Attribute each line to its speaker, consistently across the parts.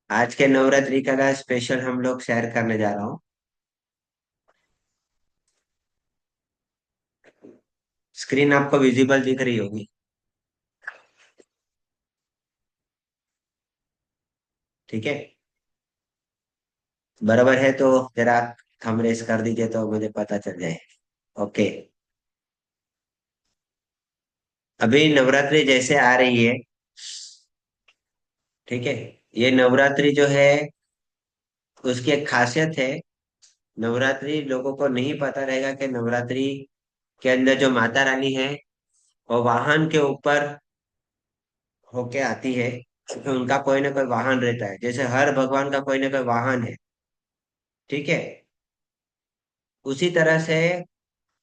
Speaker 1: आज के नवरात्रि का स्पेशल हम लोग शेयर करने जा रहा हूँ। स्क्रीन आपको विजिबल दिख रही होगी। ठीक है। बराबर है तो जरा थंब रेस कर दीजिए तो मुझे पता चल जाए। ओके। अभी नवरात्रि जैसे आ रही है। ठीक है। ये नवरात्रि जो है उसकी एक खासियत है। नवरात्रि लोगों को नहीं पता रहेगा कि नवरात्रि के अंदर जो माता रानी है वो वाहन के ऊपर होके आती है। तो उनका कोई ना कोई वाहन रहता है, जैसे हर भगवान का कोई ना कोई वाहन है। ठीक है। उसी तरह से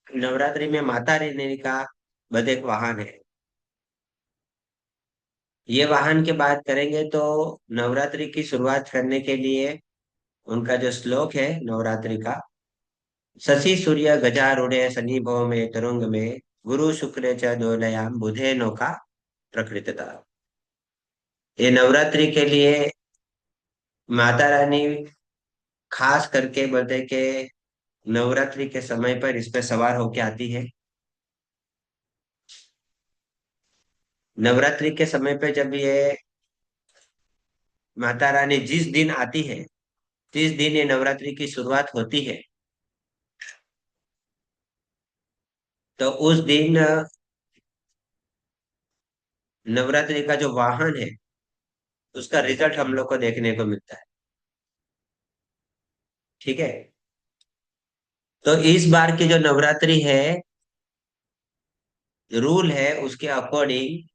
Speaker 1: नवरात्रि में माता रानी का बद एक वाहन है। ये वाहन की बात करेंगे तो नवरात्रि की शुरुआत करने के लिए उनका जो श्लोक है नवरात्रि का, शशि सूर्य गजारूढ़ शनि भव में तुरंग में गुरु शुक्र च दोलयाम बुधे नौका प्रकृतता। ये नवरात्रि के लिए माता रानी खास करके बोलते हैं कि नवरात्रि के समय पर इस पे सवार होके आती है। नवरात्रि के समय पे जब ये माता रानी जिस दिन आती है, जिस दिन ये नवरात्रि की शुरुआत होती है, तो उस दिन नवरात्रि का जो वाहन है उसका रिजल्ट हम लोग को देखने को मिलता है। ठीक है। तो इस बार की जो नवरात्रि है, रूल है उसके अकॉर्डिंग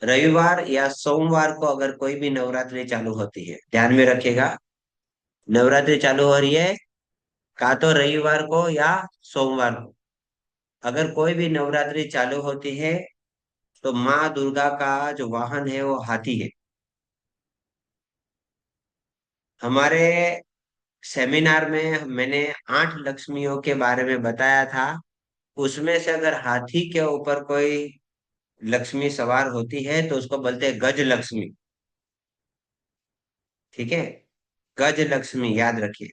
Speaker 1: रविवार या सोमवार को अगर कोई भी नवरात्रि चालू होती है, ध्यान में रखिएगा। नवरात्रि चालू हो रही है का तो रविवार को या सोमवार को। अगर कोई भी नवरात्रि चालू होती है तो माँ दुर्गा का जो वाहन है वो हाथी है। हमारे सेमिनार में मैंने 8 लक्ष्मियों के बारे में बताया था। उसमें से अगर हाथी के ऊपर कोई लक्ष्मी सवार होती है तो उसको बोलते हैं गज लक्ष्मी। ठीक है। गज लक्ष्मी याद रखिए।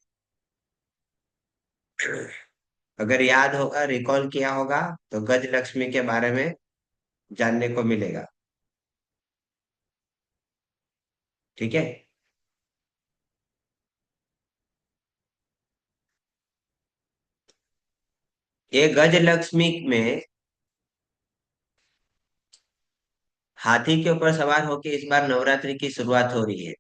Speaker 1: अगर याद होगा, रिकॉल किया होगा तो गज लक्ष्मी के बारे में जानने को मिलेगा। ठीक है। ये गज लक्ष्मी में हाथी के ऊपर सवार होके इस बार नवरात्रि की शुरुआत हो रही है।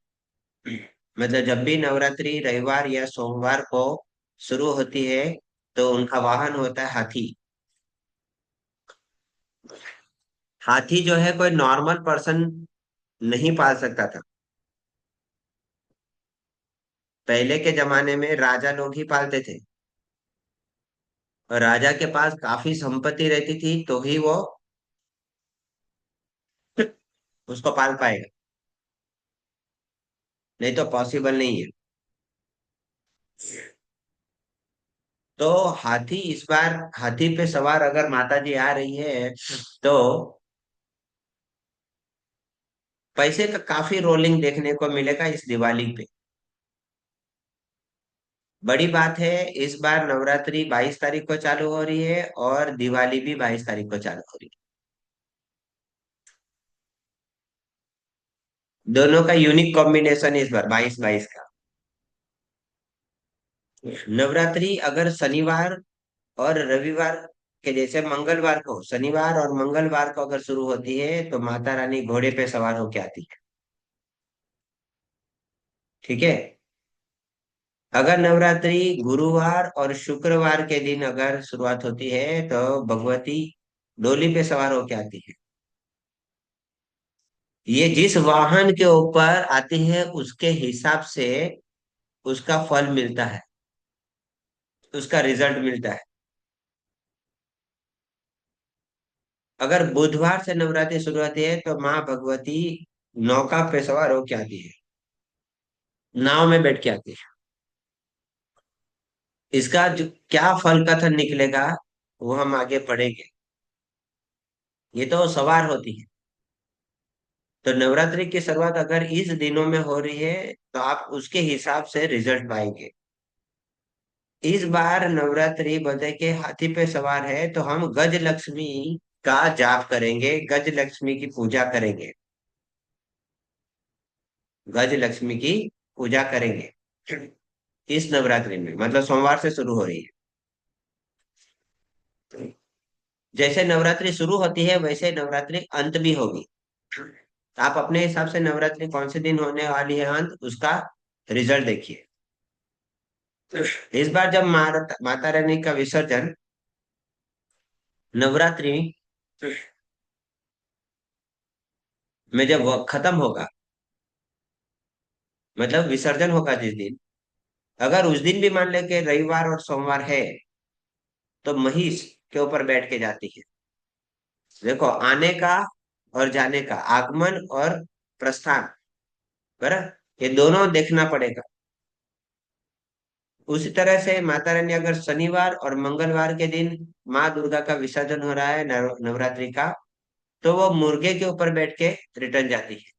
Speaker 1: मतलब जब भी नवरात्रि रविवार या सोमवार को शुरू होती है तो उनका वाहन होता है हाथी। हाथी जो है कोई नॉर्मल पर्सन नहीं पाल सकता था। पहले के जमाने में राजा लोग ही पालते थे, और राजा के पास काफी संपत्ति रहती थी तो ही वो उसको पाल पाएगा, नहीं तो पॉसिबल नहीं है। तो हाथी इस बार, हाथी पे सवार अगर माता जी आ रही है तो पैसे का काफी रोलिंग देखने को मिलेगा इस दिवाली पे। बड़ी बात है, इस बार नवरात्रि 22 तारीख को चालू हो रही है और दिवाली भी 22 तारीख को चालू हो रही है। दोनों का यूनिक कॉम्बिनेशन इस बार 22-22 का। नवरात्रि अगर शनिवार और रविवार के जैसे मंगलवार को, शनिवार और मंगलवार को अगर शुरू होती है तो माता रानी घोड़े पे सवार होके आती है। ठीक है। अगर नवरात्रि गुरुवार और शुक्रवार के दिन अगर शुरुआत होती है तो भगवती डोली पे सवार होके आती है। ये जिस वाहन के ऊपर आती है उसके हिसाब से उसका फल मिलता है, उसका रिजल्ट मिलता है। अगर बुधवार से नवरात्रि शुरू होती है तो माँ भगवती नौका पे सवार होके आती है, नाव में बैठ के आती है। इसका जो क्या फल कथन निकलेगा वो हम आगे पढ़ेंगे। ये तो सवार होती है। तो नवरात्रि की शुरुआत अगर इस दिनों में हो रही है तो आप उसके हिसाब से रिजल्ट पाएंगे। इस बार नवरात्रि बोलते के हाथी पे सवार है तो हम गज लक्ष्मी का जाप करेंगे, गज लक्ष्मी की पूजा करेंगे, गज लक्ष्मी की पूजा करेंगे इस नवरात्रि में, मतलब सोमवार से शुरू हो रही है। जैसे नवरात्रि शुरू होती है वैसे नवरात्रि अंत भी होगी। आप अपने हिसाब से नवरात्रि कौन से दिन होने वाली है अंत, उसका रिजल्ट देखिए। इस बार जब माता रानी का विसर्जन नवरात्रि में जब वो खत्म होगा, मतलब विसर्जन होगा जिस दिन, अगर उस दिन भी मान ले के रविवार और सोमवार है तो महिष के ऊपर बैठ के जाती है। देखो, आने का और जाने का, आगमन और प्रस्थान, बराबर, ये दोनों देखना पड़ेगा। उसी तरह से माता रानी अगर शनिवार और मंगलवार के दिन माँ दुर्गा का विसर्जन हो रहा है नवरात्रि का, तो वो मुर्गे के ऊपर बैठ के रिटर्न जाती है।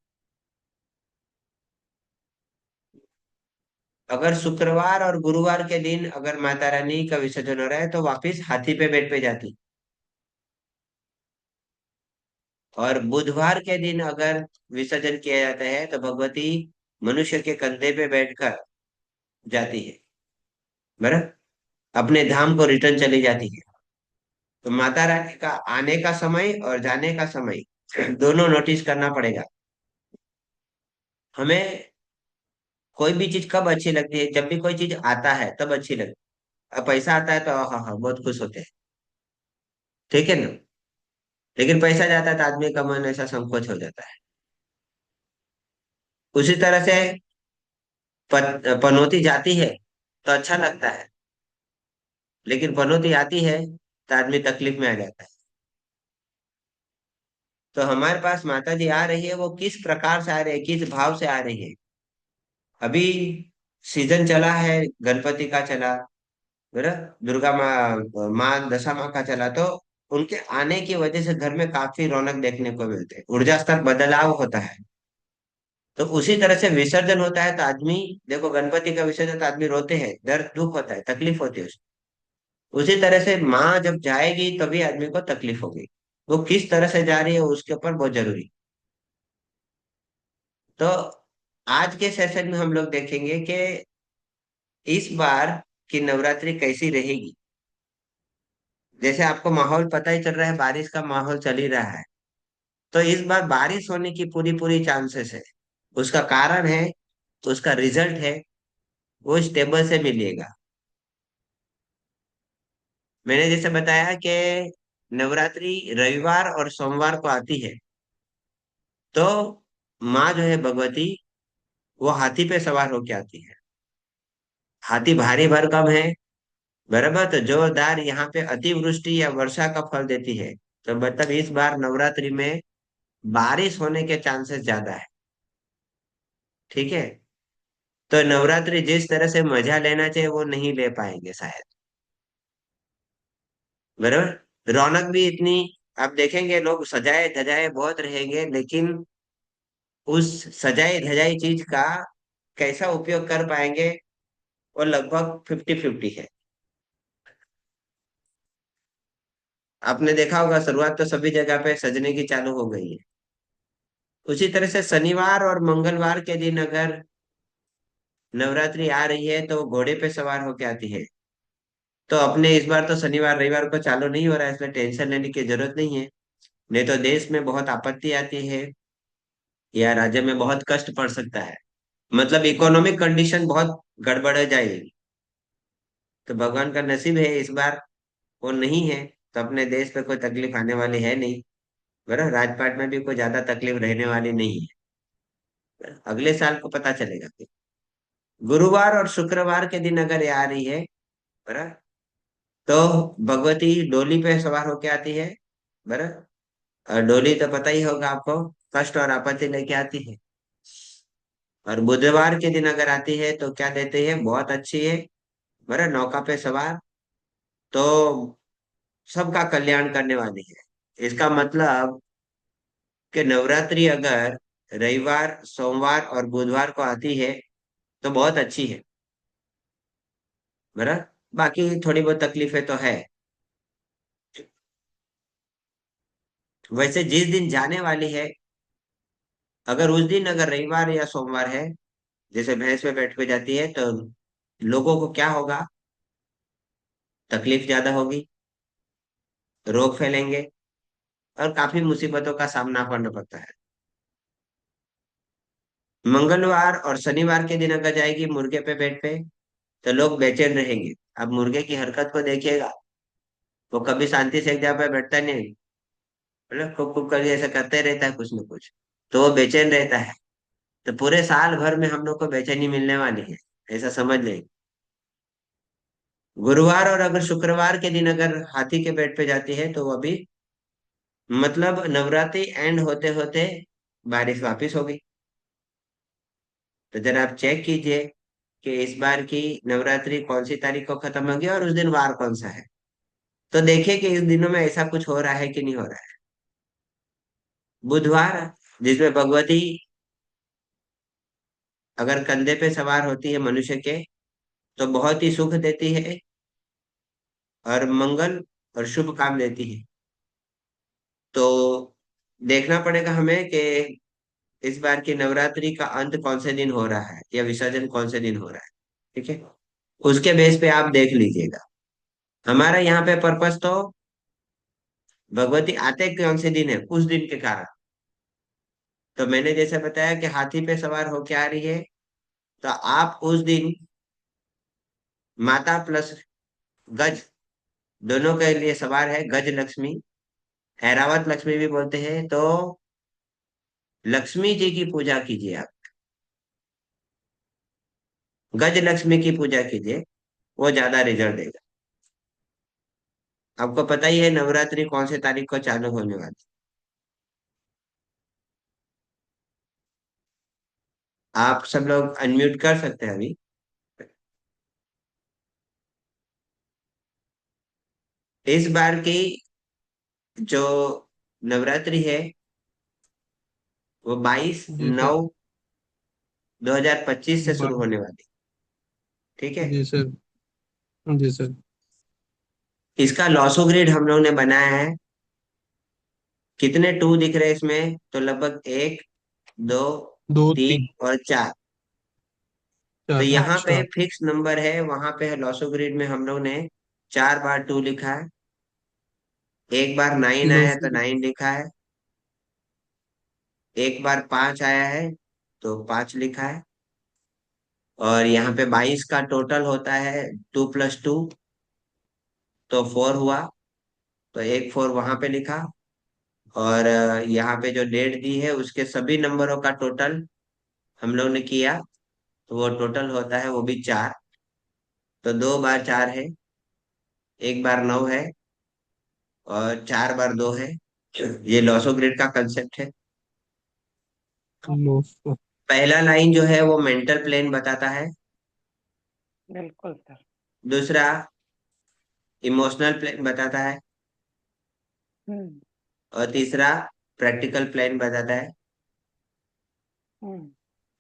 Speaker 1: अगर शुक्रवार और गुरुवार के दिन अगर माता रानी का विसर्जन हो रहा है तो वापिस हाथी पे बेड पे जाती। और बुधवार के दिन अगर विसर्जन किया जाता है तो भगवती मनुष्य के कंधे पे बैठकर जाती है, बराबर, अपने धाम को रिटर्न चली जाती है। तो माता रानी का आने का समय और जाने का समय दोनों नोटिस करना पड़ेगा हमें। कोई भी चीज कब अच्छी लगती है, जब भी कोई चीज आता है तब अच्छी लगती है। अब पैसा आता है तो हाँ हाँ बहुत खुश होते हैं, ठीक है ना। लेकिन पैसा जाता है तो आदमी का मन ऐसा संकोच हो जाता है। उसी तरह से पनौती जाती है तो अच्छा लगता है, लेकिन पनौती आती है तो आदमी तकलीफ में आ जाता है। तो हमारे पास माता जी आ रही है, वो किस प्रकार से आ रही है, किस भाव से आ रही है। अभी सीजन चला है, गणपति का चला, बराबर, दुर्गा माँ माँ दशा माँ का चला, तो उनके आने की वजह से घर में काफी रौनक देखने को मिलते हैं, ऊर्जा स्तर बदलाव होता है। तो उसी तरह से विसर्जन होता है तो आदमी, देखो गणपति का विसर्जन तो आदमी रोते हैं, दर्द दुख होता है, तकलीफ होती है उसको। उसी तरह से माँ जब जाएगी तभी आदमी को तकलीफ होगी। वो किस तरह से जा रही है उसके ऊपर बहुत जरूरी। तो आज के सेशन में हम लोग देखेंगे कि इस बार की नवरात्रि कैसी रहेगी। जैसे आपको माहौल पता ही चल रहा है, बारिश का माहौल चल ही रहा है, तो इस बार बारिश होने की पूरी पूरी चांसेस है। उसका कारण है, उसका रिजल्ट है, वो इस टेबल से मिलेगा। मैंने जैसे बताया कि नवरात्रि रविवार और सोमवार को आती है, तो माँ जो है भगवती, वो हाथी पे सवार होके आती है। हाथी भारी भरकम है, बराबर, तो जोरदार यहाँ पे अतिवृष्टि या वर्षा का फल देती है। तो मतलब इस बार नवरात्रि में बारिश होने के चांसेस ज्यादा है, ठीक है। तो नवरात्रि जिस तरह से मजा लेना चाहिए वो नहीं ले पाएंगे शायद, बराबर। रौनक भी इतनी, आप देखेंगे लोग सजाए धजाए बहुत रहेंगे, लेकिन उस सजाई धजाई चीज का कैसा उपयोग कर पाएंगे, वो लगभग 50-50 है। आपने देखा होगा शुरुआत तो सभी जगह पे सजने की चालू हो गई है। उसी तरह से शनिवार और मंगलवार के दिन अगर नवरात्रि आ रही है तो घोड़े पे सवार होके आती है। तो अपने इस बार तो शनिवार रविवार को चालू नहीं हो रहा है, इसलिए टेंशन लेने की जरूरत नहीं है। नहीं तो देश में बहुत आपत्ति आती है या राज्य में बहुत कष्ट पड़ सकता है, मतलब इकोनॉमिक कंडीशन बहुत गड़बड़ जाएगी। तो भगवान का नसीब है इस बार वो नहीं है, तो अपने देश पे कोई तकलीफ आने वाली है नहीं, बराबर, राजपाट में भी कोई ज्यादा तकलीफ रहने वाली नहीं है। अगले साल को पता चलेगा फिर। गुरुवार और शुक्रवार के दिन अगर ये आ रही है, बराबर, तो भगवती डोली पे सवार होके आती है, बराबर। और डोली तो पता ही होगा आपको, कष्ट और आपत्ति लेके आती है। और बुधवार के दिन अगर आती है तो क्या देती है, बहुत अच्छी है, बराबर, नौका पे सवार, तो सबका कल्याण करने वाली है। इसका मतलब कि नवरात्रि अगर रविवार, सोमवार और बुधवार को आती है तो बहुत अच्छी है, बराबर। बाकी थोड़ी बहुत तकलीफें तो है। वैसे जिस दिन जाने वाली है, अगर उस दिन अगर रविवार या सोमवार है, जैसे भैंस पे बैठ पे जाती है, तो लोगों को क्या होगा, तकलीफ ज्यादा होगी, रोग फैलेंगे और काफी मुसीबतों का सामना करना पड़ता है। मंगलवार और शनिवार के दिन अगर जाएगी मुर्गे पे बेड पे, तो लोग बेचैन रहेंगे। अब मुर्गे की हरकत को देखिएगा, वो कभी शांति से एक जगह पे बैठता नहीं, मतलब कुक कुक करके ऐसा करते रहता है कुछ न कुछ, तो वो बेचैन रहता है। तो पूरे साल भर में हम लोग को बेचैनी मिलने वाली है, ऐसा समझ लें। गुरुवार और अगर शुक्रवार के दिन अगर हाथी के पेट पे जाती है, तो वो अभी मतलब नवरात्रि एंड होते होते बारिश वापिस होगी। तो जरा आप चेक कीजिए कि इस बार की नवरात्रि कौन सी तारीख को खत्म होगी और उस दिन वार कौन सा है। तो देखिए कि इस दिनों में ऐसा कुछ हो रहा है कि नहीं हो रहा है। बुधवार, जिसमें भगवती अगर कंधे पे सवार होती है मनुष्य के, तो बहुत ही सुख देती है और मंगल और शुभ काम देती है। तो देखना पड़ेगा हमें कि इस बार की नवरात्रि का अंत कौन से दिन हो रहा है या विसर्जन कौन से दिन हो रहा है। ठीक है, उसके बेस पे आप देख लीजिएगा। हमारा यहाँ पे पर्पस तो भगवती आते कौन से दिन है उस दिन के कारण। तो मैंने जैसे बताया कि हाथी पे सवार होके आ रही है, तो आप उस दिन माता प्लस गज दोनों के लिए सवार है, गज लक्ष्मी, ऐरावत लक्ष्मी भी बोलते हैं। तो लक्ष्मी जी की पूजा कीजिए आप, गज लक्ष्मी की पूजा कीजिए, वो ज्यादा रिजल्ट देगा। आपको पता ही है नवरात्रि कौन से तारीख को चालू होने वाली। आप सब लोग अनम्यूट कर सकते हैं अभी। इस बार की जो नवरात्रि है वो 22/9
Speaker 2: जी सर।
Speaker 1: 2025 से शुरू
Speaker 2: बारह।
Speaker 1: होने वाली। ठीक है,
Speaker 2: जी सर। जी सर।
Speaker 1: इसका लॉसो ग्रिड हम लोग ने बनाया है। कितने टू दिख रहे हैं इसमें, तो लगभग एक, दो,
Speaker 2: दो तीन
Speaker 1: तीन और चार। तो
Speaker 2: चार,
Speaker 1: यहाँ पे
Speaker 2: अच्छा।
Speaker 1: फिक्स नंबर है, वहां पे लॉसो ग्रिड में हम लोग ने 4 बार टू लिखा है। एक बार 9 आया है तो
Speaker 2: लॉस।
Speaker 1: 9 लिखा है। एक बार 5 आया है तो 5 लिखा है। और यहाँ पे 22 का टोटल होता है, 2+2 तो 4 हुआ, तो एक 4 वहां पे लिखा। और यहाँ पे जो डेट दी है उसके सभी नंबरों का टोटल हम लोग ने किया, तो वो टोटल होता है वो भी 4। तो 2 बार 4 है, एक बार 9 है और 4 बार 2 है। ये लॉसो ग्रिड का कंसेप्ट है।
Speaker 2: लॉस।
Speaker 1: पहला लाइन जो है वो मेंटल प्लेन बताता है।
Speaker 3: बिल्कुल सर।
Speaker 1: दूसरा इमोशनल प्लेन बताता है।
Speaker 3: हम्म।
Speaker 1: और तीसरा प्रैक्टिकल प्लेन बताता है।
Speaker 3: हम्म।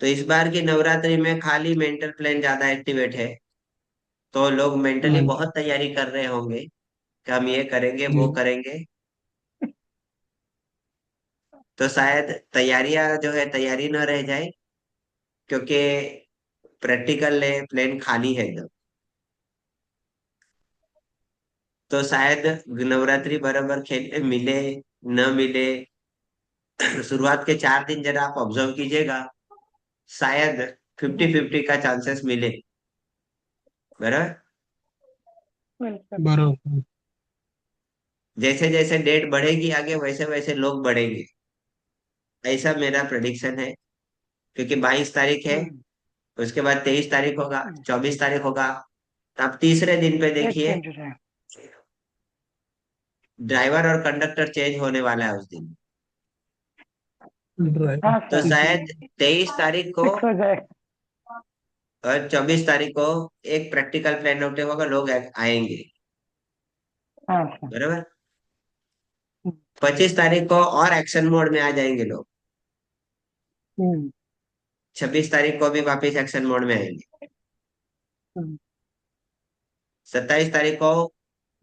Speaker 1: तो इस बार की नवरात्रि में खाली मेंटल प्लेन ज्यादा एक्टिवेट है। तो लोग मेंटली
Speaker 2: हम्म।
Speaker 1: बहुत तैयारी कर रहे होंगे कि हम ये करेंगे वो
Speaker 2: जी।
Speaker 1: करेंगे। तो शायद तैयारियां जो है तैयारी न रह जाए, क्योंकि प्रैक्टिकल प्लेन खाली है एकदम। तो शायद नवरात्रि बराबर खेलने मिले न मिले। शुरुआत के 4 दिन जरा आप ऑब्जर्व कीजिएगा, शायद 50-50 का चांसेस मिले, बराबर।
Speaker 3: बिल्कुल।
Speaker 2: बराबर।
Speaker 1: जैसे जैसे डेट बढ़ेगी आगे, वैसे वैसे लोग बढ़ेंगे, ऐसा मेरा प्रेडिक्शन है। क्योंकि 22 तारीख है,
Speaker 3: हम्म।
Speaker 1: उसके बाद 23 तारीख होगा,
Speaker 3: हम्म।
Speaker 1: 24 तारीख होगा। तो आप तीसरे दिन पे
Speaker 3: डेट
Speaker 1: देखिए,
Speaker 3: चेंज हो जाए।
Speaker 1: ड्राइवर और कंडक्टर चेंज होने वाला है उस दिन।
Speaker 2: ड्राइवर।
Speaker 3: हाँ
Speaker 1: तो
Speaker 3: सर।
Speaker 1: शायद 23 तारीख को
Speaker 3: फिक्स हो जाए।
Speaker 1: और 24 तारीख को एक प्रैक्टिकल प्लान आउट होगा, लोग आएंगे,
Speaker 3: हाँ सर।
Speaker 1: बराबर। 25 तारीख को और एक्शन मोड में आ जाएंगे लोग।
Speaker 3: हम्म
Speaker 1: 26 तारीख को भी वापस एक्शन मोड में आएंगे।
Speaker 3: हम्म
Speaker 1: 27 तारीख को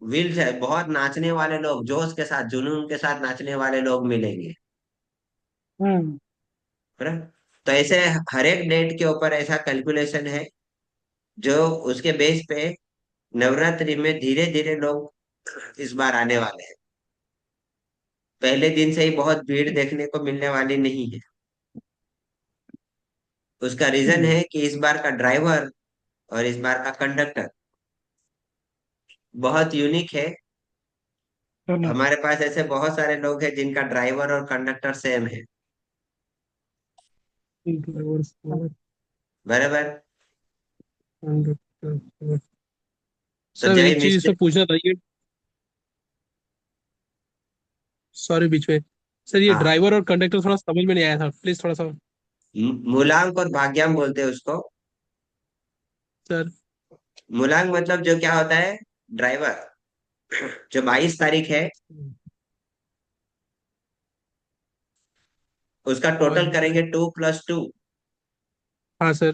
Speaker 1: व्हील से बहुत नाचने वाले लोग, जोश के साथ जुनून के साथ नाचने वाले लोग मिलेंगे।
Speaker 3: हम्म
Speaker 1: बराबर। तो ऐसे हर एक डेट के ऊपर ऐसा कैलकुलेशन है, जो उसके बेस पे नवरात्रि में धीरे धीरे लोग इस बार आने वाले हैं। पहले दिन से ही बहुत भीड़ देखने को मिलने वाली नहीं है। उसका रीजन
Speaker 3: हम्म,
Speaker 1: है कि इस बार का ड्राइवर और इस बार का कंडक्टर बहुत यूनिक है।
Speaker 3: दोनों।
Speaker 1: हमारे पास ऐसे बहुत सारे लोग हैं जिनका ड्राइवर और कंडक्टर सेम है।
Speaker 2: ड्राइवर
Speaker 3: हम्म,
Speaker 1: बराबर।
Speaker 2: कंडक्टर।
Speaker 1: तो
Speaker 2: सर
Speaker 1: जय
Speaker 2: एक चीज
Speaker 1: मिस्त्री।
Speaker 2: इसमें पूछना था ये, सॉरी बीच में। सर ये
Speaker 1: हाँ,
Speaker 2: ड्राइवर और कंडक्टर थोड़ा समझ में नहीं आया था, प्लीज थोड़ा सा।
Speaker 1: मूलांक और भाग्यांक बोलते हैं उसको।
Speaker 2: सर।
Speaker 1: मूलांक मतलब जो क्या होता है, ड्राइवर, जो 22 तारीख है उसका टोटल
Speaker 2: बाईस
Speaker 1: करेंगे
Speaker 2: तारीख
Speaker 1: 2 + 2,
Speaker 2: हाँ सर।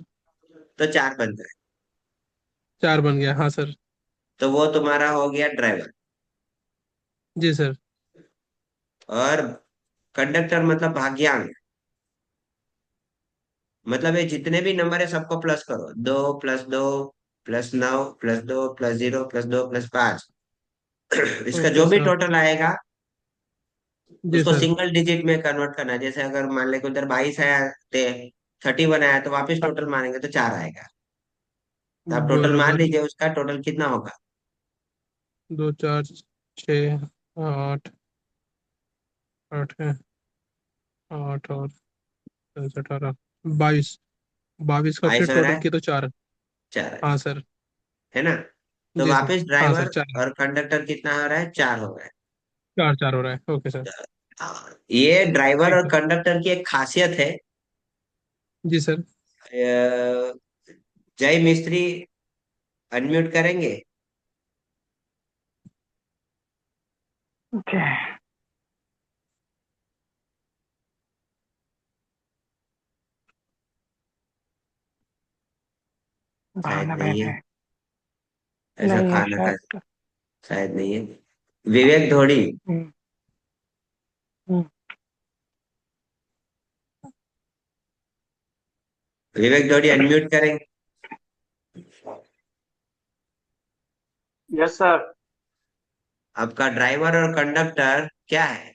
Speaker 1: तो 4 बनता है।
Speaker 2: 4 बन गया, हाँ सर।
Speaker 1: तो वो तुम्हारा हो गया ड्राइवर।
Speaker 2: जी सर।
Speaker 1: और कंडक्टर मतलब भाग्यांक, मतलब ये जितने भी नंबर है सबको प्लस करो, 2 + 2 +9 +2 +0 +2 +5। इसका
Speaker 2: ओके
Speaker 1: जो भी
Speaker 2: सर।
Speaker 1: टोटल आएगा
Speaker 2: जी
Speaker 1: उसको
Speaker 2: सर।
Speaker 1: सिंगल डिजिट में कन्वर्ट करना है। जैसे अगर मान ले कि उधर 22 आया, 31 आया, तो वापस टोटल मारेंगे तो 4 आएगा। तो आप टोटल मान
Speaker 2: बराबर।
Speaker 1: लीजिए उसका टोटल कितना होगा।
Speaker 2: 2 4 6 8, 8 है, 8 और 10 18 22। 22 का फिर
Speaker 1: 22 हो रहा
Speaker 2: टोटल
Speaker 1: है,
Speaker 2: किया तो 4।
Speaker 1: 4
Speaker 2: हाँ सर।
Speaker 1: है ना। तो
Speaker 2: जी सर।
Speaker 1: वापस
Speaker 2: हाँ सर
Speaker 1: ड्राइवर
Speaker 2: 4।
Speaker 1: और कंडक्टर कितना हो रहा है, 4 हो रहा है।
Speaker 2: 4 4 हो रहा है, ओके सर।
Speaker 1: हाँ, ये ड्राइवर
Speaker 2: ठीक
Speaker 1: और
Speaker 2: है।
Speaker 1: कंडक्टर की एक खासियत है।
Speaker 2: जी सर।
Speaker 1: जय मिस्त्री अनम्यूट करेंगे।
Speaker 3: ओके।
Speaker 1: शायद
Speaker 3: बहाना
Speaker 1: नहीं है।
Speaker 3: बैठे।
Speaker 1: ऐसा
Speaker 3: नहीं है
Speaker 1: खाना का
Speaker 3: शायद तो।
Speaker 1: शायद नहीं है। विवेक धोड़ी।
Speaker 3: हम्म हम्म
Speaker 1: विवेक धोड़ी अनम्यूट करेंगे।
Speaker 4: Yes sir.
Speaker 1: आपका ड्राइवर और कंडक्टर क्या है।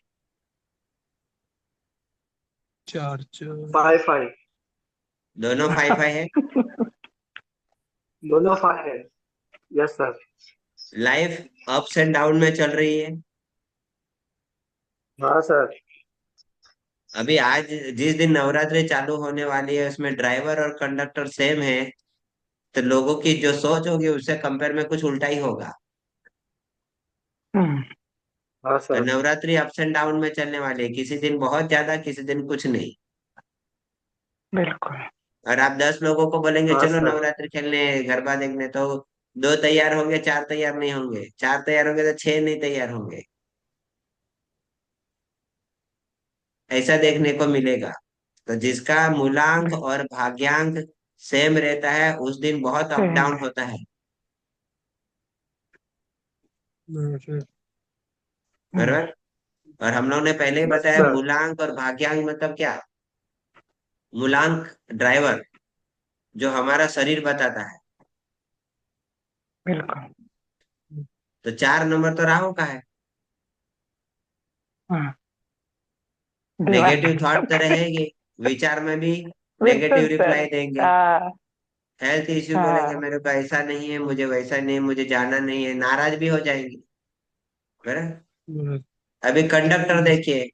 Speaker 2: 4 4।
Speaker 4: 5 5।
Speaker 1: दोनों 5 5 है।
Speaker 4: दोनों 5 है। Yes sir.
Speaker 1: Life ups and down में चल रही है।
Speaker 4: हाँ सर।
Speaker 1: अभी आज जिस दिन नवरात्रि चालू होने वाली है उसमें ड्राइवर और कंडक्टर सेम है, तो लोगों की जो सोच होगी उससे कंपेयर में कुछ उल्टा ही होगा।
Speaker 3: हम्म,
Speaker 4: हाँ
Speaker 1: तो
Speaker 4: sir.
Speaker 1: Navratri ups and down में चलने वाली है, किसी दिन बहुत ज्यादा, किसी दिन कुछ नहीं।
Speaker 3: बिल्कुल।
Speaker 1: और आप 10 लोगों को बोलेंगे
Speaker 4: हाँ
Speaker 1: चलो
Speaker 4: सर।
Speaker 1: नवरात्रि खेलने, गरबा देखने, तो 2 तैयार होंगे, 4 तैयार नहीं होंगे, 4 तैयार होंगे तो 6 नहीं तैयार होंगे। ऐसा देखने को मिलेगा। तो जिसका मूलांक
Speaker 3: बिल्कुल
Speaker 1: और भाग्यांक सेम रहता है उस दिन बहुत अप
Speaker 3: सेम
Speaker 1: डाउन
Speaker 3: है।
Speaker 1: होता है।
Speaker 3: हम्म
Speaker 1: बराबर। और हम लोग ने पहले ही
Speaker 4: यस
Speaker 1: बताया
Speaker 4: सर।
Speaker 1: मूलांक और भाग्यांक मतलब क्या। मूलांक ड्राइवर, जो हमारा शरीर बताता है।
Speaker 3: बिल्कुल।
Speaker 1: तो 4 नंबर तो राहु का है।
Speaker 3: हाँ दीवार
Speaker 1: नेगेटिव
Speaker 3: के
Speaker 1: थॉट तो
Speaker 3: सबका।
Speaker 1: रहेगी, विचार में भी
Speaker 3: बिल्कुल
Speaker 1: नेगेटिव
Speaker 3: सर।
Speaker 1: रिप्लाई देंगे।
Speaker 3: हाँ
Speaker 1: हेल्थ इश्यू बोलेंगे,
Speaker 3: हाँ
Speaker 1: मेरे को ऐसा नहीं है, मुझे वैसा नहीं है, मुझे जाना नहीं है, नाराज भी हो जाएंगे। बराबर। अभी कंडक्टर
Speaker 3: हम्म
Speaker 1: देखिए,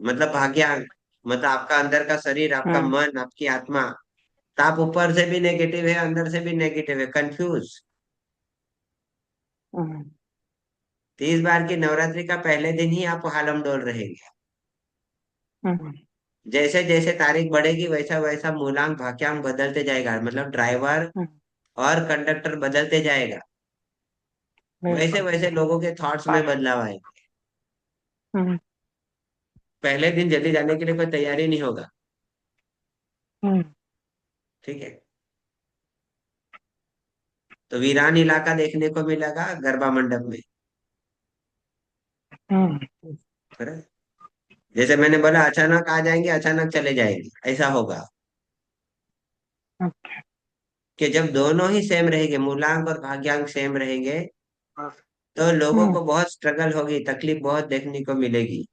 Speaker 1: मतलब भाग्यांक, मतलब आपका अंदर का शरीर, आपका
Speaker 3: हम्म
Speaker 1: मन, आपकी आत्मा। तो आप ऊपर से भी नेगेटिव है, अंदर से भी नेगेटिव है, कंफ्यूज।
Speaker 3: हम्म
Speaker 1: 30 बार की नवरात्रि का पहले दिन ही आप हालम डोल रहेंगे।
Speaker 3: हम्म,
Speaker 1: जैसे जैसे तारीख बढ़ेगी वैसा वैसा मूलांक भाग्यांक बदलते जाएगा, मतलब ड्राइवर
Speaker 3: हम्म,
Speaker 1: और कंडक्टर बदलते जाएगा। वैसे
Speaker 3: बिल्कुल।
Speaker 1: वैसे लोगों के थॉट्स में
Speaker 3: पास।
Speaker 1: बदलाव आएंगे।
Speaker 3: हम्म
Speaker 1: पहले दिन जल्दी जाने के लिए कोई तैयारी नहीं होगा।
Speaker 3: हम्म
Speaker 1: ठीक है। तो वीरान इलाका देखने को मिलेगा गरबा मंडप में।
Speaker 3: हम्म
Speaker 1: बराबर। जैसे मैंने बोला, अचानक आ जाएंगे, अचानक चले जाएंगे, ऐसा होगा।
Speaker 3: अच्छा।
Speaker 1: कि जब दोनों ही सेम रहेंगे, मूलांक और भाग्यांक सेम रहेंगे,
Speaker 4: बस।
Speaker 1: तो लोगों
Speaker 3: हम्म
Speaker 1: को बहुत स्ट्रगल होगी, तकलीफ बहुत देखने को मिलेगी।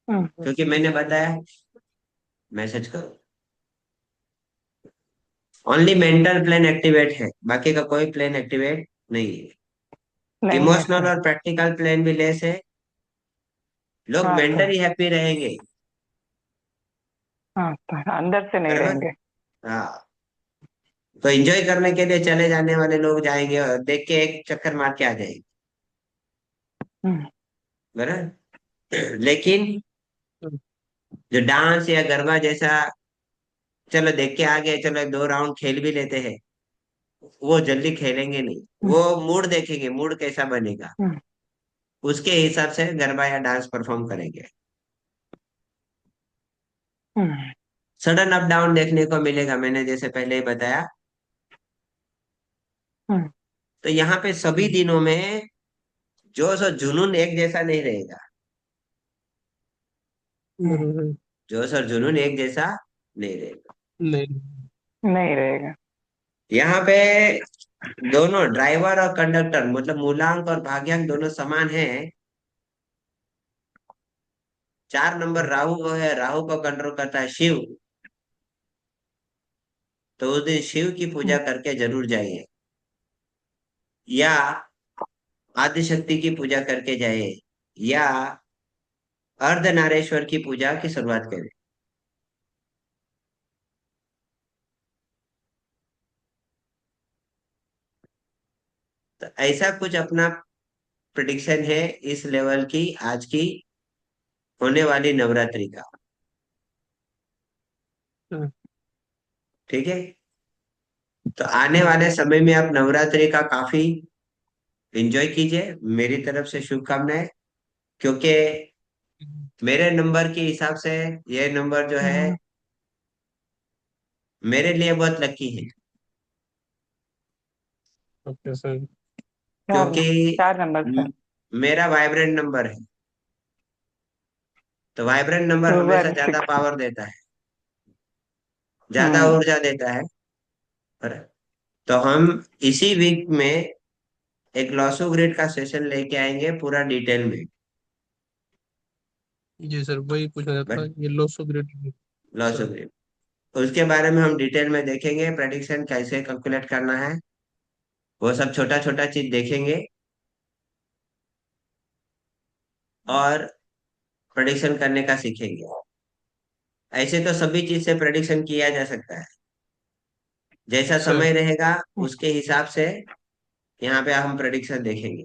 Speaker 3: हम्म
Speaker 1: क्योंकि मैंने बताया, मैसेज करो, ओनली मेंटल प्लेन एक्टिवेट है, बाकी का कोई प्लेन एक्टिवेट नहीं है।
Speaker 3: नहीं है
Speaker 1: इमोशनल
Speaker 3: सर।
Speaker 1: और प्रैक्टिकल प्लेन भी लेस है। लोग
Speaker 3: हाँ सर।
Speaker 1: मेंटली हैप्पी रहेंगे।
Speaker 3: हाँ सर, अंदर से नहीं
Speaker 1: बराबर।
Speaker 3: रहेंगे।
Speaker 1: हाँ। तो एंजॉय करने के लिए चले जाने वाले लोग जाएंगे और देख के एक चक्कर मार के आ जाएंगे।
Speaker 3: हम्म
Speaker 1: बराबर। लेकिन
Speaker 2: हम्म,
Speaker 1: जो डांस या गरबा जैसा, चलो देख के आ गए, चलो एक दो राउंड खेल भी लेते हैं, वो जल्दी खेलेंगे नहीं।
Speaker 3: हम्म
Speaker 1: वो मूड देखेंगे, मूड कैसा बनेगा,
Speaker 3: हम्म
Speaker 1: उसके हिसाब से गरबा या डांस परफॉर्म करेंगे।
Speaker 3: हम्म
Speaker 1: सडन अप डाउन देखने को मिलेगा, मैंने जैसे पहले ही बताया।
Speaker 3: हम्म
Speaker 1: तो यहाँ पे सभी
Speaker 2: हम्म,
Speaker 1: दिनों में जोश और जुनून एक जैसा नहीं रहेगा।
Speaker 3: हम्म,
Speaker 2: हम्म,
Speaker 1: जोश और जुनून एक जैसा नहीं रहेगा।
Speaker 2: नहीं।
Speaker 3: नहीं रहेगा।
Speaker 1: यहाँ पे दोनों ड्राइवर और कंडक्टर, मतलब मूलांक और भाग्यांक दोनों समान है। 4 नंबर राहु को है, राहु को कंट्रोल करता है शिव। तो उस दिन शिव की पूजा
Speaker 3: हम्म
Speaker 1: करके जरूर जाइए, या आदिशक्ति की पूजा करके जाइए, या अर्धनारेश्वर की पूजा की शुरुआत करें। तो ऐसा कुछ अपना प्रिडिक्शन है इस लेवल की, आज की होने वाली नवरात्रि का।
Speaker 2: हम्म,
Speaker 1: ठीक है। तो आने
Speaker 2: हम्म,
Speaker 1: वाले समय में आप नवरात्रि का काफी एंजॉय कीजिए, मेरी तरफ से शुभकामनाएं। क्योंकि मेरे नंबर के हिसाब से ये नंबर जो है
Speaker 3: हम्म,
Speaker 1: मेरे लिए बहुत लकी है।
Speaker 2: Okay sir.
Speaker 1: क्योंकि
Speaker 3: 4 नंबर सर।
Speaker 1: मेरा वाइब्रेंट नंबर है। तो वाइब्रेंट नंबर हमेशा
Speaker 3: सुपर
Speaker 1: ज्यादा
Speaker 3: 6।
Speaker 1: पावर देता है, ज्यादा
Speaker 3: हम्म
Speaker 1: ऊर्जा देता है। पर तो हम इसी वीक में एक लॉसो ग्रिड का सेशन लेके आएंगे पूरा डिटेल में।
Speaker 2: जी सर, वही पूछना चाहता
Speaker 1: बट
Speaker 2: ये लोसो ग्रेड।
Speaker 1: Lasso
Speaker 2: sir.
Speaker 1: ग्रिड, उसके बारे में हम डिटेल में देखेंगे, प्रेडिक्शन कैसे कैलकुलेट करना है, वो सब छोटा छोटा चीज देखेंगे। और प्रेडिक्शन करने का सीखेंगे। ऐसे तो सभी चीज से प्रेडिक्शन किया जा सकता है, जैसा
Speaker 2: सर।
Speaker 1: समय रहेगा उसके हिसाब से यहाँ पे हम प्रेडिक्शन देखेंगे।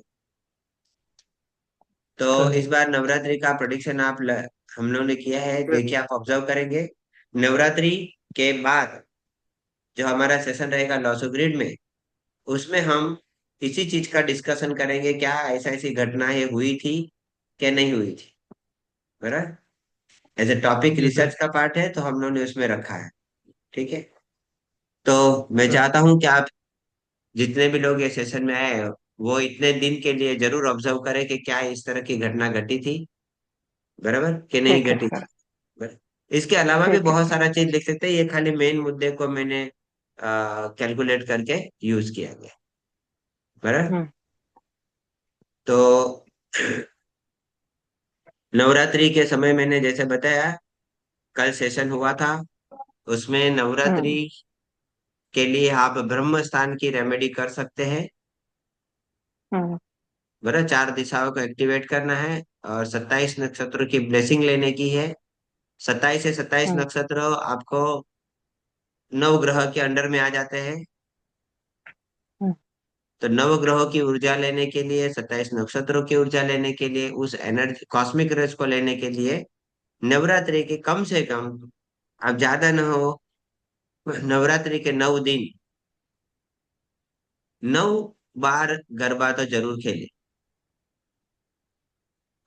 Speaker 1: तो
Speaker 2: सर।
Speaker 1: इस बार नवरात्रि का प्रेडिक्शन हम लोगों ने किया है, देखिए आप ऑब्जर्व करेंगे। नवरात्रि के बाद जो हमारा सेशन रहेगा लॉसो ग्रिड में, उसमें हम इसी चीज का डिस्कशन करेंगे, क्या ऐसा ऐसी घटनाएं हुई थी क्या नहीं हुई थी। बराबर। एज ए टॉपिक
Speaker 2: जी सर।
Speaker 1: रिसर्च का पार्ट है, तो हम लोगों ने उसमें रखा है। ठीक है। तो मैं
Speaker 2: सर।
Speaker 1: चाहता हूँ कि आप जितने भी लोग ये सेशन में आए, वो इतने दिन के लिए जरूर ऑब्जर्व करें कि क्या इस तरह की घटना घटी थी, बराबर कि नहीं
Speaker 3: ठीक है
Speaker 1: घटी
Speaker 3: सर।
Speaker 1: थी। बराबर। इसके अलावा भी
Speaker 3: ठीक है
Speaker 1: बहुत
Speaker 3: सर।
Speaker 1: सारा चीज लिख सकते हैं, ये खाली मेन मुद्दे को मैंने कैलकुलेट करके यूज किया गया। बराबर।
Speaker 3: हम्म
Speaker 1: तो नवरात्रि के समय मैंने जैसे बताया, कल सेशन हुआ था, उसमें नवरात्रि
Speaker 3: हम्म
Speaker 1: के लिए आप ब्रह्म स्थान की रेमेडी कर सकते हैं।
Speaker 3: हम्म
Speaker 1: बराबर। 4 दिशाओं को एक्टिवेट करना है, और 27 नक्षत्रों की ब्लेसिंग लेने की है। 27 से 27
Speaker 3: हम्म
Speaker 1: नक्षत्र आपको नवग्रह के अंडर में आ जाते हैं।
Speaker 3: हम्म
Speaker 1: तो नवग्रहों की ऊर्जा लेने के लिए, 27 नक्षत्रों की ऊर्जा लेने के लिए, उस एनर्जी कॉस्मिक रेज को लेने के लिए, नवरात्रि के कम से कम, अब ज्यादा न हो, नवरात्रि के 9 दिन 9 बार गरबा तो जरूर खेले।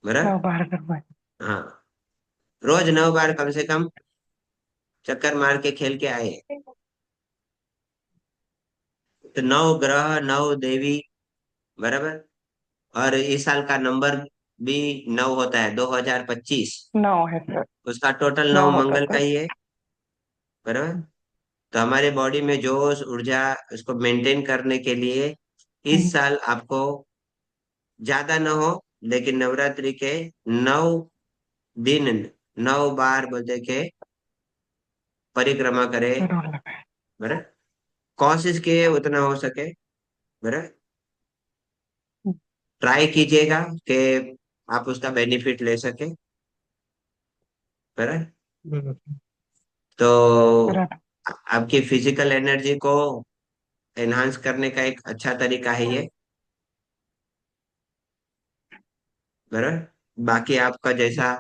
Speaker 1: बराबर।
Speaker 3: 9 बार करवाए।
Speaker 1: हाँ। रोज 9 बार कम से कम चक्कर मार के खेल के आए। तो 9 ग्रह 9 देवी, बराबर। और इस साल का नंबर भी 9 होता है, 2025।
Speaker 3: 9 है सर।
Speaker 1: उसका टोटल 9
Speaker 3: 9 होता
Speaker 1: मंगल का
Speaker 3: सर।
Speaker 1: ही है, बराबर। तो हमारे बॉडी में जोश ऊर्जा, उसको मेंटेन करने के लिए इस
Speaker 3: हम्म,
Speaker 1: साल आपको ज्यादा न हो, लेकिन नवरात्रि के 9 दिन, 9 बार बोलते के परिक्रमा करे,
Speaker 3: जरूर लगाए।
Speaker 1: बराबर। कोशिश किए उतना हो सके, बराबर। ट्राई कीजिएगा कि आप उसका बेनिफिट ले सके, बराबर।
Speaker 2: बराबर।
Speaker 1: तो
Speaker 3: बराबर।
Speaker 1: आपकी फिजिकल एनर्जी को एनहांस करने का एक अच्छा तरीका है ये, बराबर। बाकी आपका जैसा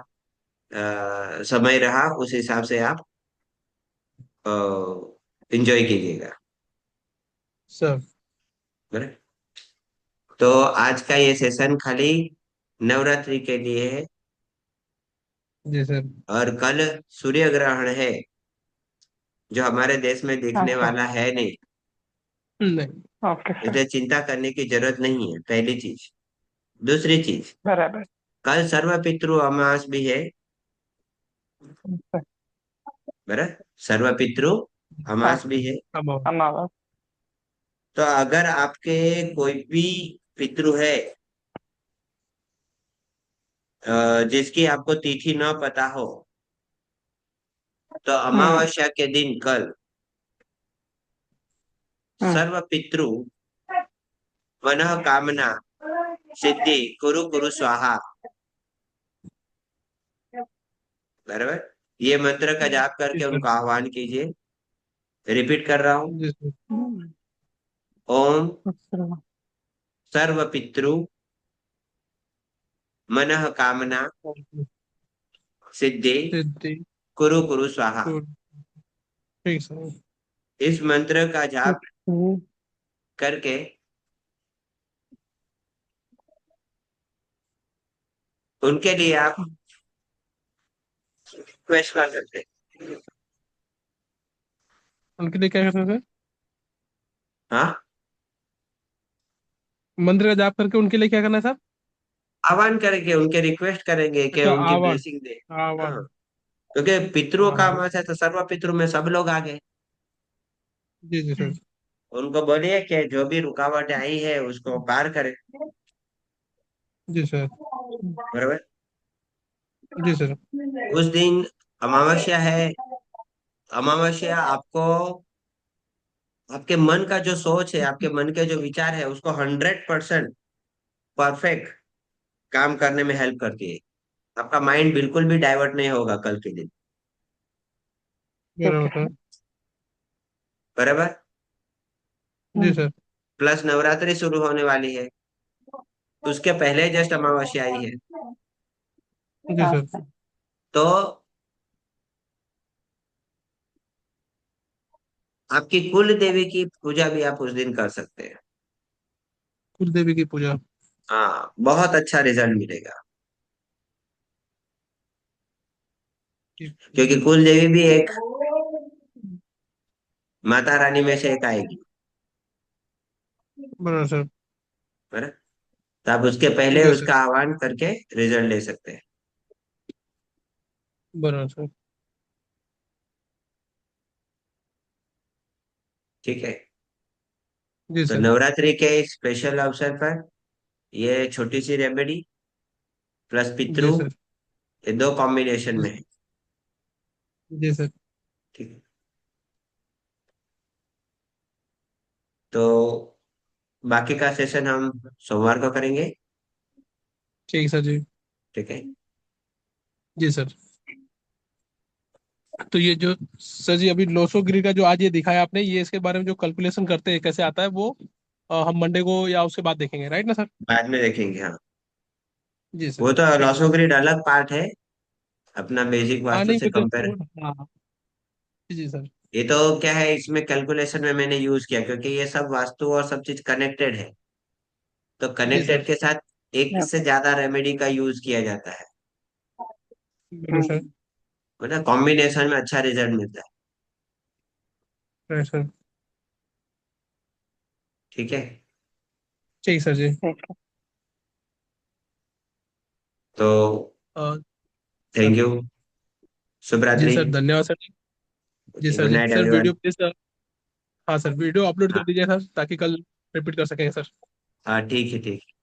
Speaker 1: समय रहा उस हिसाब से आप इंजॉय कीजिएगा,
Speaker 2: सर।
Speaker 1: बराबर। तो आज का ये सेशन खाली नवरात्रि के लिए है।
Speaker 2: जी सर।
Speaker 1: और कल सूर्य ग्रहण है, जो हमारे देश में दिखने
Speaker 3: अच्छा।
Speaker 1: वाला है नहीं,
Speaker 2: नहीं।
Speaker 3: Okay sir.
Speaker 1: इसलिए चिंता करने की जरूरत नहीं है, पहली चीज। दूसरी चीज,
Speaker 3: बराबर।
Speaker 1: कल सर्व पितृ अमावस भी है,
Speaker 3: सर।
Speaker 1: बराबर। सर्व पितृ
Speaker 3: हाँ।
Speaker 1: अमावस भी है।
Speaker 2: अब आओ।
Speaker 3: अमावस।
Speaker 1: तो अगर आपके कोई भी पितृ है जिसकी आपको तिथि न पता हो, तो
Speaker 3: हम्म।
Speaker 1: अमावस्या के दिन कल
Speaker 3: हम्म।
Speaker 1: सर्व पितृ मनः कामना सिद्धि कुरु कुरु स्वाहा, बराबर। ये मंत्र का जाप
Speaker 2: जी
Speaker 1: करके
Speaker 2: सर।
Speaker 1: उनको आह्वान कीजिए। रिपीट कर रहा हूँ।
Speaker 2: जी सर।
Speaker 1: ओम
Speaker 3: सर।
Speaker 1: सर्व पितृ मनः कामना सिद्धि
Speaker 2: सिद्धि।
Speaker 1: कुरु कुरु स्वाहा।
Speaker 2: तो ठीक सर।
Speaker 1: इस मंत्र का जाप
Speaker 3: हम्म,
Speaker 1: करके उनके लिए आप रिक्वेस्ट कर सकते हैं।
Speaker 2: उनके लिए क्या करना है सर?
Speaker 1: हाँ,
Speaker 2: मंत्र का जाप करके उनके लिए क्या करना है सर?
Speaker 1: आह्वान करेंगे, उनके रिक्वेस्ट करेंगे कि
Speaker 2: अच्छा,
Speaker 1: उनकी
Speaker 2: आह्वान।
Speaker 1: ब्लेसिंग दे। हाँ,
Speaker 2: आह्वान।
Speaker 1: क्योंकि पितरों
Speaker 2: हाँ
Speaker 1: का
Speaker 2: हाँ।
Speaker 1: मत है तो सर्व पितरों में सब लोग आ गए।
Speaker 2: जी जी सर।
Speaker 1: उनको बोलिए कि जो भी रुकावट आई है उसको पार करें,
Speaker 2: जी सर।
Speaker 1: बराबर।
Speaker 2: जी सर।
Speaker 1: उस दिन अमावस्या है। अमावस्या आपको आपके मन का जो सोच है, आपके मन के जो विचार है, उसको 100% परफेक्ट काम करने में हेल्प करती है। आपका माइंड बिल्कुल भी डाइवर्ट नहीं होगा कल के दिन,
Speaker 3: ठीक
Speaker 2: बराबर
Speaker 3: है।
Speaker 2: सर।
Speaker 1: बराबर।
Speaker 2: जी
Speaker 3: हम्म,
Speaker 2: सर।
Speaker 1: प्लस नवरात्रि शुरू होने वाली है, उसके पहले जस्ट अमावस्या आई है।
Speaker 2: जी सर।
Speaker 3: अच्छा।
Speaker 1: तो आपकी कुल देवी की पूजा भी आप उस दिन कर सकते हैं।
Speaker 2: कुल देवी की पूजा।
Speaker 1: हाँ, बहुत अच्छा रिजल्ट मिलेगा।
Speaker 2: ठीक।
Speaker 1: क्योंकि कुल देवी भी एक माता रानी में से एक आएगी,
Speaker 2: बराबर सर।
Speaker 1: बराबर। तो आप उसके पहले
Speaker 2: जी सर।
Speaker 1: उसका आह्वान करके रिजल्ट ले सकते हैं।
Speaker 2: बराबर सर।
Speaker 1: ठीक है।
Speaker 2: जी
Speaker 1: तो
Speaker 2: सर।
Speaker 1: नवरात्रि के स्पेशल अवसर पर ये छोटी सी रेमेडी प्लस पितृ,
Speaker 2: जी सर।
Speaker 1: ये दो कॉम्बिनेशन
Speaker 2: जी
Speaker 1: में है।
Speaker 2: सर। जी सर।
Speaker 1: ठीक है। तो बाकी का सेशन हम सोमवार को करेंगे।
Speaker 2: ठीक सर जी।
Speaker 1: ठीक है।
Speaker 2: जी सर। तो ये जो सर जी अभी लोसोगिरी का जो आज ये दिखाया आपने, ये इसके बारे में जो कैलकुलेशन करते हैं कैसे आता है वो हम मंडे को या उसके बाद देखेंगे, राइट ना सर?
Speaker 1: बाद में देखेंगे, हाँ।
Speaker 2: जी सर।
Speaker 1: वो तो
Speaker 2: ठीक है
Speaker 1: लॉस ऑफ
Speaker 2: सर।
Speaker 1: ग्रिड अलग पार्ट है, अपना बेसिक
Speaker 2: हाँ
Speaker 1: वास्तु
Speaker 2: नहीं
Speaker 1: से
Speaker 2: मैं जस्ट
Speaker 1: कंपेयर।
Speaker 2: हाँ। जी सर।
Speaker 1: ये तो क्या है, इसमें कैलकुलेशन में मैंने यूज किया क्योंकि ये सब वास्तु और सब चीज कनेक्टेड है। तो
Speaker 2: जी
Speaker 1: कनेक्टेड
Speaker 2: सर।
Speaker 1: के साथ एक से
Speaker 3: ओके।
Speaker 1: ज्यादा रेमेडी का यूज किया जाता है,
Speaker 2: बराबर सर।
Speaker 1: मतलब कॉम्बिनेशन में अच्छा रिजल्ट मिलता है।
Speaker 2: Right sir.
Speaker 1: ठीक है।
Speaker 2: ठीक सर जी।
Speaker 3: ठीक है।
Speaker 1: तो
Speaker 2: अ,
Speaker 1: थैंक
Speaker 2: सर
Speaker 1: यू। शुभ
Speaker 2: जी
Speaker 1: रात्रि।
Speaker 2: सर, धन्यवाद सर। जी सर
Speaker 1: गुड
Speaker 2: जी,
Speaker 1: night
Speaker 2: sir
Speaker 1: everyone.
Speaker 2: Video please. हाँ सर, वीडियो अपलोड कर
Speaker 1: हाँ
Speaker 2: दीजिए सर, ताकि कल रिपीट कर सकेंगे सर।
Speaker 1: हाँ, ठीक है ठीक है,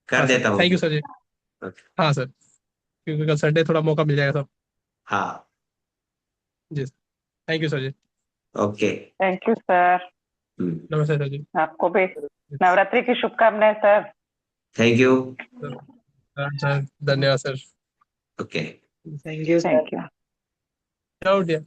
Speaker 2: हाँ
Speaker 1: कर
Speaker 2: सर,
Speaker 1: देता
Speaker 2: थैंक
Speaker 1: हूँ।
Speaker 2: You sir ji.
Speaker 1: ओके।
Speaker 2: हाँ सर, क्योंकि कल संडे थोड़ा मौका मिल जाएगा सर।
Speaker 1: हाँ।
Speaker 2: जी sir, thank you sir ji.
Speaker 1: Okay.
Speaker 3: Thank you sir.
Speaker 2: नमस्ते सर जी।
Speaker 3: आपको भी नवरात्रि की शुभकामनाएं सर।
Speaker 1: Thank you.
Speaker 2: सर, धन्यवाद sir.
Speaker 1: Okay.
Speaker 3: Thank you sir.
Speaker 2: क्या हो गया?